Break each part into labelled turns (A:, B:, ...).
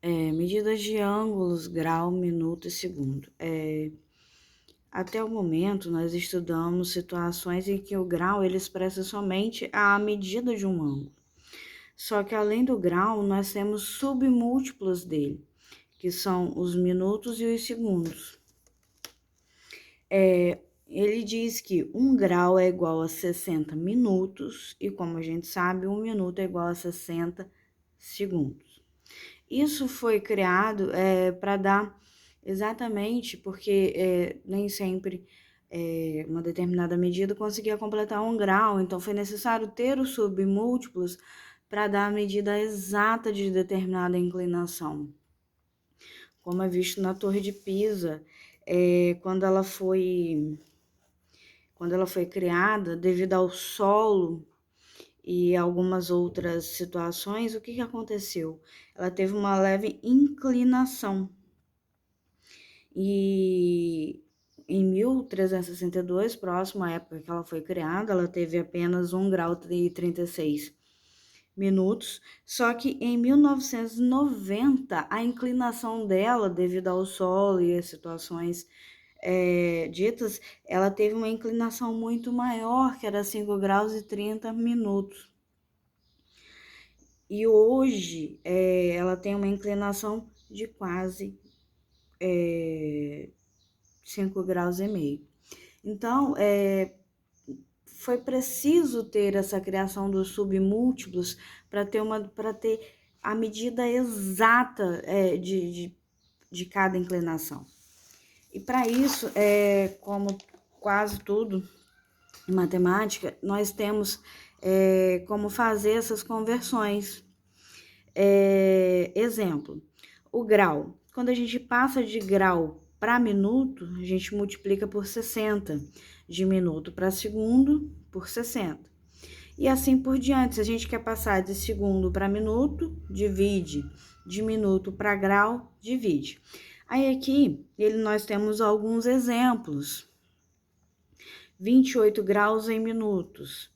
A: Medidas de ângulos, grau, minuto e segundo. Até o momento, nós estudamos situações em que o grau ele expressa somente a medida de um ângulo. Só que além do grau, nós temos submúltiplos dele, que são os minutos e os segundos. Ele diz que 1 grau é igual a 60 minutos e, como a gente sabe, 1 minuto é igual a 60 segundos. Isso foi criado para dar exatamente porque nem sempre uma determinada medida conseguia completar 1 grau, então foi necessário ter os submúltiplos para dar a medida exata de determinada inclinação. Como é visto na Torre de Pisa, quando ela foi criada, devido ao solo e algumas outras situações, o que aconteceu? Ela teve uma leve inclinação. E em 1362, próximo à época que ela foi criada, ela teve apenas 1 grau e 36 minutos, só que em 1990, a inclinação dela, devido ao solo e as situações ditas, ela teve uma inclinação muito maior, que era 5 graus e 30 minutos. E hoje ela tem uma inclinação de quase 5 graus e meio. Então, foi preciso ter essa criação dos submúltiplos para ter a medida exata de cada inclinação. E para isso, como quase tudo em matemática, nós temos como fazer essas conversões. Exemplo, o grau. Quando a gente passa de grau para minuto, a gente multiplica por 60. De minuto para segundo, por 60. E assim por diante. Se a gente quer passar de segundo para minuto, divide. De minuto para grau, divide. Aí aqui, nós temos alguns exemplos. 28 graus em minutos.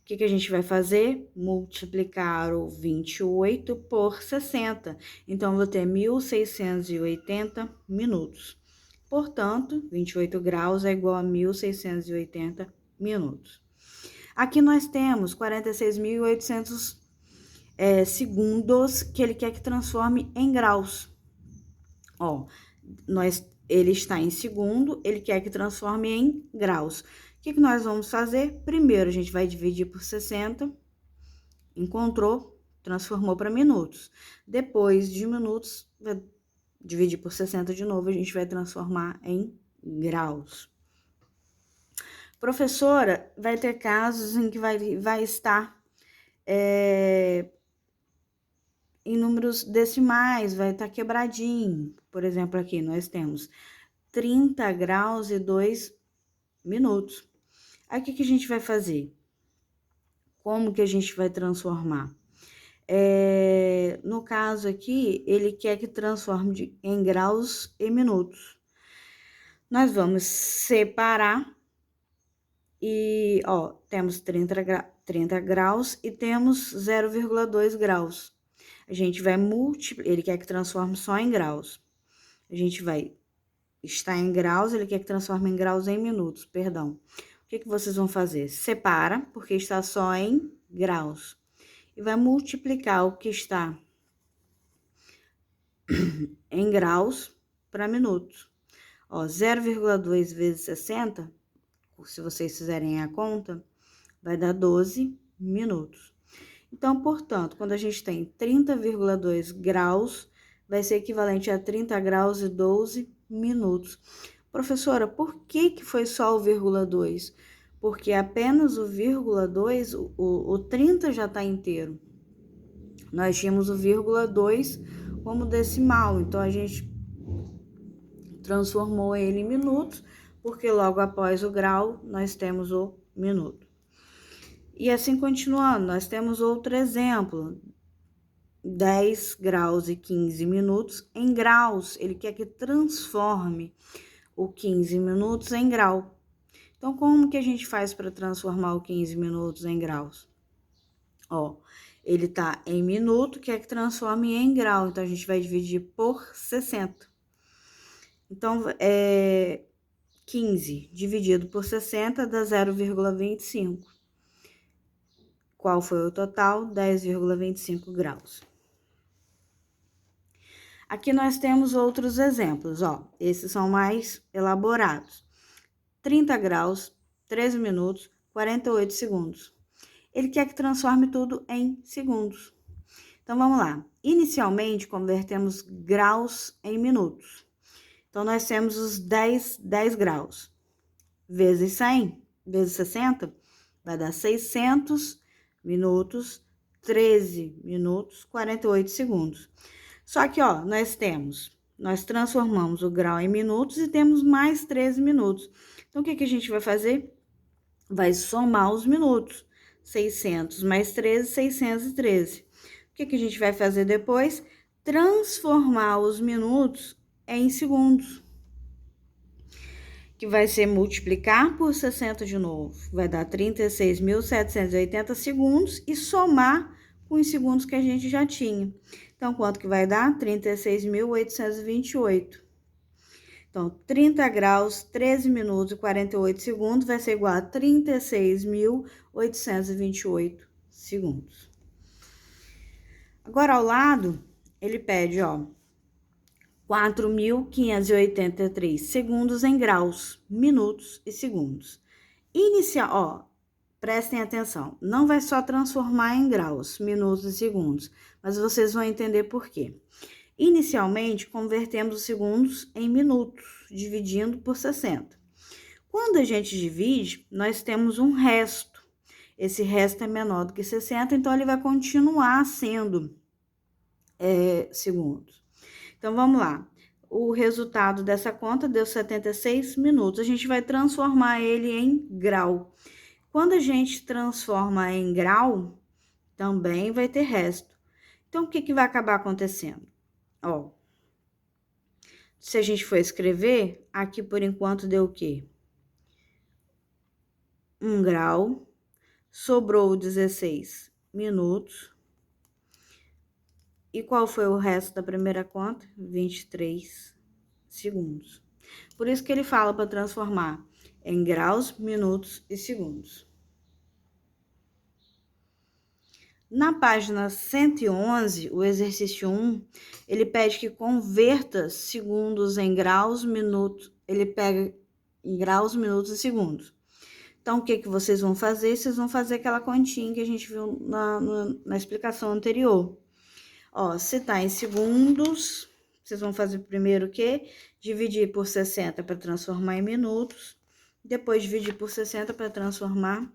A: O que a gente vai fazer? Multiplicar o 28 por 60. Então, vou ter 1.680 minutos. Portanto, 28 graus é igual a 1.680 minutos. Aqui nós temos 46.800 segundos que ele quer que transforme em graus. Ele está em segundo, ele quer que transforme em graus. O que nós vamos fazer? Primeiro, a gente vai dividir por 60, encontrou, transformou para minutos. Depois de minutos, vai dividir por 60 de novo, a gente vai transformar em graus. Professora, vai ter casos em que vai estar em números decimais, vai estar quebradinho. Por exemplo, aqui nós temos 30 graus e 2 minutos. Aí, o que a gente vai fazer? Como que a gente vai transformar? No caso aqui, ele quer que transforme em graus e minutos. Nós vamos separar e, temos 30 graus e temos 0,2 graus. A gente vai multiplicar, ele quer que transforme só em graus. A gente vai estar em graus, ele quer que transforme em graus em minutos, perdão. O que vocês vão fazer? Separa, porque está só em graus. E vai multiplicar o que está em graus para minutos. 0,2 vezes 60, se vocês fizerem a conta, vai dar 12 minutos. Então, portanto, quando a gente tem 30,2 graus, vai ser equivalente a 30 graus e 12 minutos. Professora, por que foi só o 0,2? Porque apenas o 0,2, o 30 já está inteiro. Nós tínhamos o 0,2 como decimal, então a gente transformou ele em minutos, porque logo após o grau nós temos o minuto. E assim continuando, nós temos outro exemplo, 10 graus e 15 minutos em graus. Ele quer que transforme o 15 minutos em grau. Então, como que a gente faz para transformar o 15 minutos em graus? ele tá em minuto, quer que transforme em grau. Então, a gente vai dividir por 60. Então, 15 dividido por 60 dá 0,25. Qual foi o total? 10,25 graus. Aqui nós temos outros exemplos, ó. Esses são mais elaborados. 30 graus, 13 minutos, 48 segundos. Ele quer que transforme tudo em segundos. Então, vamos lá. Inicialmente, convertemos graus em minutos. Então, nós temos os 10 graus. Vezes 100, vezes 60, vai dar 600 minutos, 13 minutos, 48 segundos. Só que, ó, nós transformamos o grau em minutos e temos mais 13 minutos. Então, o que a gente vai fazer? Vai somar os minutos. 600 mais 13, 613. O que a gente vai fazer depois? Transformar os minutos em segundos. Que vai ser multiplicar por 60 de novo. Vai dar 36.780 segundos e somar com os segundos que a gente já tinha. Então, quanto que vai dar? 36.828. Então, 30 graus, 13 minutos e 48 segundos vai ser igual a 36.828 segundos. Agora, ao lado, ele pede, ó, 4.583 segundos em graus, minutos e segundos. Prestem atenção, não vai só transformar em graus, minutos e segundos, mas vocês vão entender por quê. Inicialmente, convertemos os segundos em minutos, dividindo por 60. Quando a gente divide, nós temos um resto. Esse resto é menor do que 60, então ele vai continuar sendo segundos. Então, vamos lá. O resultado dessa conta deu 76 minutos. A gente vai transformar ele em grau. Quando a gente transforma em grau, também vai ter resto. Então, o que vai acabar acontecendo? Ó, se a gente for escrever, aqui por enquanto deu o quê? 1 grau, sobrou 16 minutos. E qual foi o resto da primeira conta? 23 segundos. Por isso que ele fala para transformar em graus, minutos e segundos. Na página 111, o exercício 1, ele pede que converta segundos em graus, minutos. Ele pega em graus, minutos e segundos. Então, o que vocês vão fazer? Vocês vão fazer aquela continha que a gente viu na explicação anterior. Ó, se tá em segundos, vocês vão fazer primeiro o quê? Dividir por 60 para transformar em minutos. Depois, dividir por 60 para transformar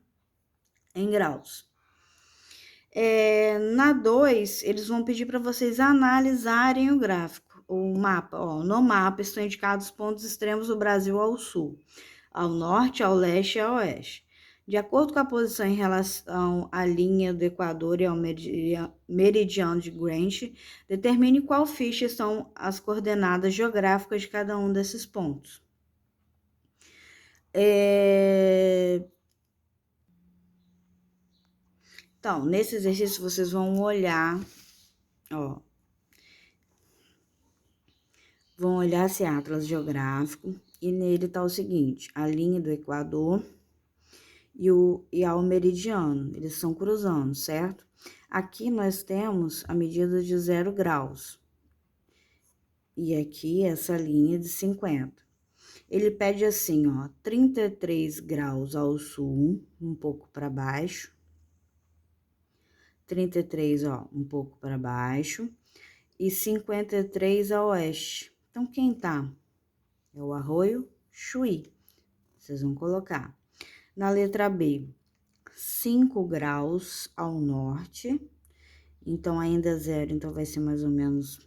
A: em graus. Na 2, eles vão pedir para vocês analisarem o gráfico, o mapa. Ó, no mapa estão indicados os pontos extremos do Brasil ao sul, ao norte, ao leste e ao oeste. De acordo com a posição em relação à linha do Equador e ao meridiano de Greenwich, determine qual ficha são as coordenadas geográficas de cada um desses pontos. Então, nesse exercício, vocês vão olhar, ó. Vão olhar esse atlas geográfico e nele tá o seguinte, a linha do Equador e ao meridiano, eles são cruzando, certo? Aqui nós temos a medida de 0 graus. E aqui essa linha de 50. Ele pede assim, ó, 33 graus ao sul, um pouco para baixo. 33, ó, um pouco para baixo. E 53 ao oeste. Então, quem tá? É o Arroio Chuí. Vocês vão colocar. Na letra B, 5 graus ao norte. Então, ainda é 0, então vai ser mais ou menos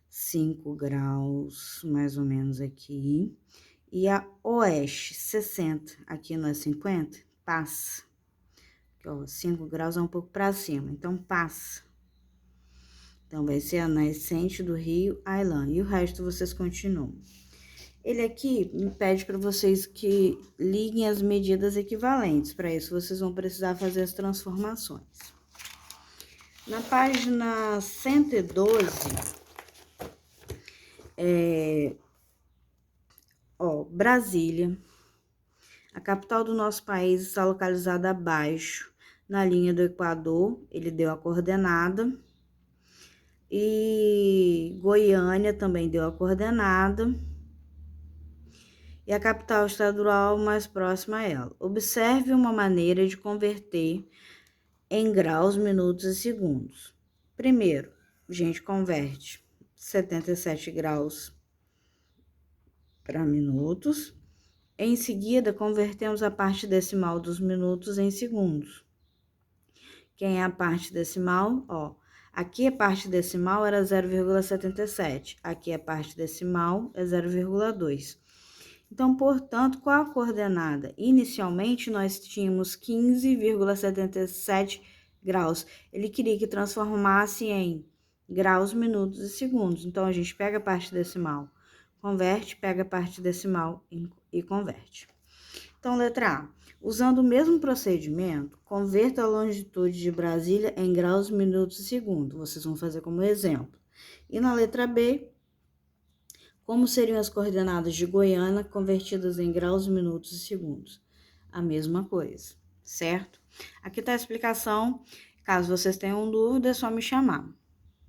A: 5 graus, mais ou menos aqui. E a oeste, 60. Aqui não é 50? Passa. Aqui, ó, 5 graus é um pouco para cima, então passa. Então, vai ser a nascente do rio Ailã. E o resto vocês continuam. Ele aqui me pede para vocês que liguem as medidas equivalentes. Para isso, vocês vão precisar fazer as transformações. Na página 112, Brasília. A capital do nosso país está localizada abaixo, na linha do Equador, ele deu a coordenada. E Goiânia também deu a coordenada. E a capital estadual mais próxima a ela. Observe uma maneira de converter em graus, minutos e segundos. Primeiro, a gente converte 77 graus para minutos. Em seguida, convertemos a parte decimal dos minutos em segundos. Quem é a parte decimal? Aqui a parte decimal era 0,77. Aqui a parte decimal é 0,2. Então, portanto, qual a coordenada? Inicialmente, nós tínhamos 15,77 graus. Ele queria que transformasse em graus, minutos e segundos. Então, a gente pega a parte decimal, converte, pega a parte decimal e converte. Então, letra A. Usando o mesmo procedimento, converta a longitude de Brasília em graus, minutos e segundos. Vocês vão fazer como exemplo. E na letra B, como seriam as coordenadas de Goiânia convertidas em graus, minutos e segundos? A mesma coisa, certo? Aqui está a explicação. Caso vocês tenham dúvida, é só me chamar.